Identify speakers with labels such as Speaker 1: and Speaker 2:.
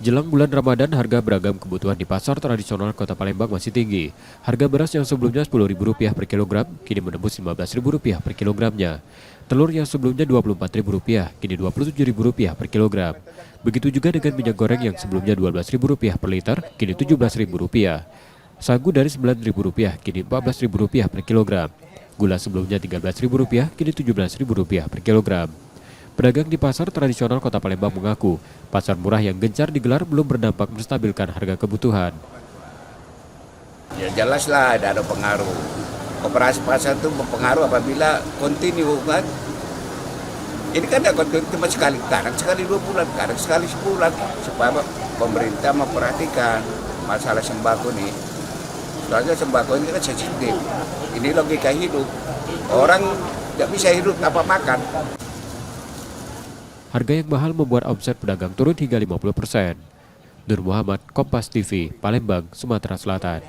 Speaker 1: Jelang bulan Ramadan, harga beragam kebutuhan di pasar tradisional Kota Palembang masih tinggi. Harga beras yang sebelumnya Rp10.000 per kilogram, kini menembus Rp15.000 per kilogramnya. Telur yang sebelumnya Rp24.000, kini Rp27.000 per kilogram. Begitu juga dengan minyak goreng yang sebelumnya Rp12.000 per liter, kini Rp17.000. Sagu dari Rp9.000, kini Rp14.000 per kilogram. Gula sebelumnya Rp13.000, kini Rp17.000 per kilogram. Pedagang di pasar tradisional Kota Palembang mengaku, pasar murah yang gencar digelar belum berdampak menstabilkan harga kebutuhan.
Speaker 2: Ya jelaslah ada pengaruh. Operasi pasar itu berpengaruh apabila kontinu kan. Ini kan tidak kontinu cuma sekali 2 bulan, kadang sekali sebulan. Supaya pemerintah memperhatikan masalah sembako ini. Soalnya sembako ini kan sensitif. Ini logika hidup. Orang tidak bisa hidup tanpa makan.
Speaker 1: Harga yang mahal membuat omset pedagang turun hingga 50%. Nur Muhammad, Kompas TV, Palembang, Sumatera Selatan.